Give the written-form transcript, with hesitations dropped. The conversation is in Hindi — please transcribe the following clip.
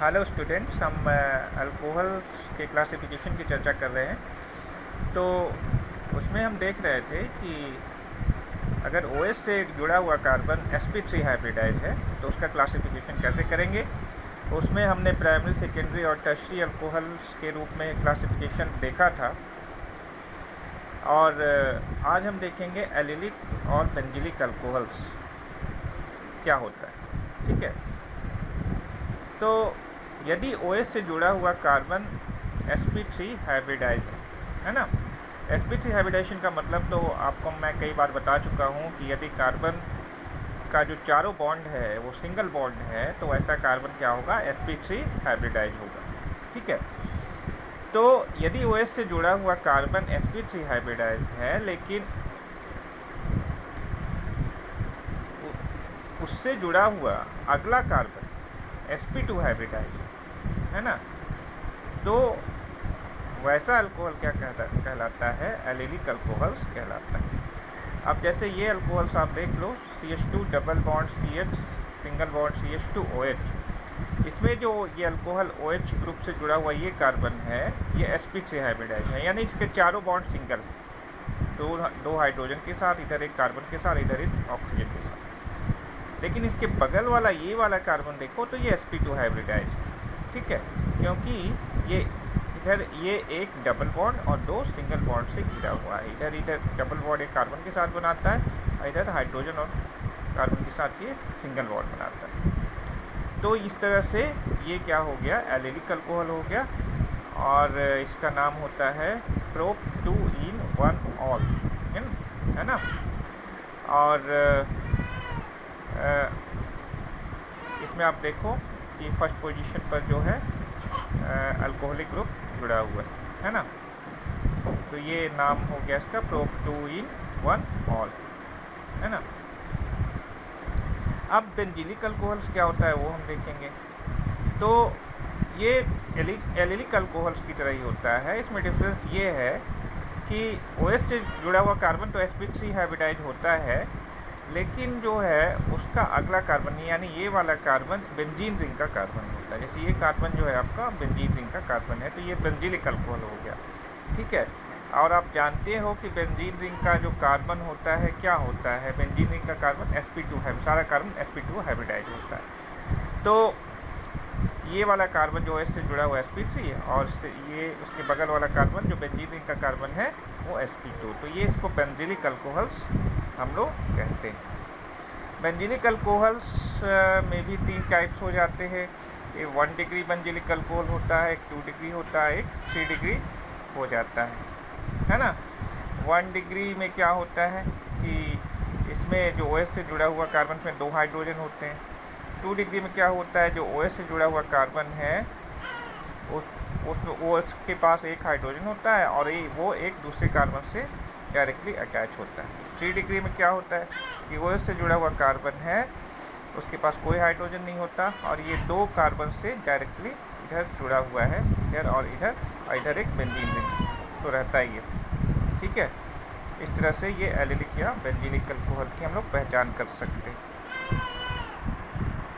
हेलो स्टूडेंट्स, हम अल्कोहल के क्लासिफिकेशन की चर्चा कर रहे हैं। तो उसमें हम देख रहे थे कि अगर OH से जुड़ा हुआ कार्बन sp3 हाइब्रिडाइज है तो उसका क्लासिफिकेशन कैसे करेंगे। उसमें हमने प्राइमरी, सेकेंडरी और टर्शरी अल्कोहल्स के रूप में क्लासिफिकेशन देखा था, और आज हम देखेंगे एलिलिक और बेंजिलिक अल्कोहल्स क्या होता है। ठीक है, तो यदि OH से जुड़ा हुआ कार्बन sp3 हाइब्रिडाइज है ना। sp3 हाइब्रिडाइजेशन का मतलब तो आपको मैं कई बार बता चुका हूँ कि यदि कार्बन का जो चारों बॉन्ड है वो सिंगल बॉन्ड है तो ऐसा कार्बन क्या होगा, sp3 हाइब्रिडाइज होगा। ठीक है, तो यदि OH से जुड़ा हुआ कार्बन sp3 हाइब्रिडाइज है लेकिन उससे जुड़ा हुआ अगला कार्बन sp2 हाइब्रिडाइज है ना, तो वैसा अल्कोहल क्या कहलाता है, एलिलिक अल्कोहल्स कहलाता है। अब जैसे ये अल्कोहल्स आप देख लो, CH2 double bond CH single bond CH2OH, इसमें जो ये अल्कोहल OH ग्रुप से जुड़ा हुआ ये कार्बन है, ये sp3 हाइब्रिडाइज है, यानी इसके चारों बॉन्ड सिंगल, दो हाइड्रोजन के साथ, इधर एक कार्बन के साथ, इधर एक ऑक्सीजन के साथ। लेकिन इसके बगल वाला ये वाला कार्बन देखो तो ये sp2 हाइब्रिडाइज है। ठीक है, क्योंकि ये इधर ये एक डबल बॉन्ड और दो सिंगल बॉन्ड से घिरा हुआ है। इधर डबल बॉन्ड एक कार्बन के साथ बनाता है और इधर हाइड्रोजन और कार्बन के साथ ये सिंगल बॉन्ड बनाता है। तो इस तरह से ये क्या हो गया, एलिलिक अल्कोहल हो गया, और इसका नाम होता है प्रोप 2 in 1 ऑल, है ना। और इसमें आप देखो कि फर्स्ट पोजीशन पर जो है अल्कोहलिक ग्रुप जुड़ा हुआ है ना। तो ये नाम हो गया इसका प्रोप 2 in 1 ऑल, है ना। अब बेंजिलिक अल्कोहल्स क्या होता है वो हम देखेंगे। तो ये एलिलिक अल्कोहल्स की तरह ही होता है। इसमें डिफरेंस ये है कि OH से जुड़ा हुआ कार्बन तो sp3 हाइब्रिडाइज होता है, लेकिन जो है उसका अगला कार्बन यानी ये वाला कार्बन बेंजीन रिंग का कार्बन होता है। जैसे ये कार्बन जो है आपका बेंजीन रिंग का कार्बन है, तो ये बेंजिलिक अल्कोहल हो गया। ठीक है, और आप जानते हो कि बेंजीन रिंग का जो कार्बन होता है क्या होता है, बेंजीन रिंग का कार्बन sp2 है, सारा कार्बन sp2 हाइब्रिडाइज होता है। तो ये वाला कार्बन जो OH से जुड़ा हुआ sp3 है, और ये उसके बगल वाला कार्बन जो बेंजीन रिंग का कार्बन है वो sp2, तो ये इसको बेंजिलिक अल्कोहल्स हम लोग कहते हैं। बेंजिलिक अल्कोहल्स में भी 3 टाइप्स हो जाते हैं। एक 1 डिग्री बेंजिलिक अल्कोहल होता है, एक 2 डिग्री होता है, एक 3 डिग्री हो जाता है ना। 1 डिग्री में क्या होता है कि इसमें जो OH से जुड़ा हुआ कार्बन में 2 हाइड्रोजन होते हैं। 2 डिग्री में क्या होता है, जो OH से जुड़ा हुआ कार्बन है उसके पास एक हाइड्रोजन होता है और वो एक दूसरे कार्बन से डायरेक्टली अटैच होता है। 3 डिग्री में क्या होता है कि OH से जुड़ा हुआ कार्बन है, उसके पास कोई हाइड्रोजन नहीं होता और ये 2 कार्बन से डायरेक्टली इधर जुड़ा हुआ है, इधर और इधर एक बेंजीन रिंग तो रहता ही है। ठीक है, इस तरह से ये एलिलिक या बेंजिलिक अल्कोहल की हम लोग पहचान कर सकते हैं।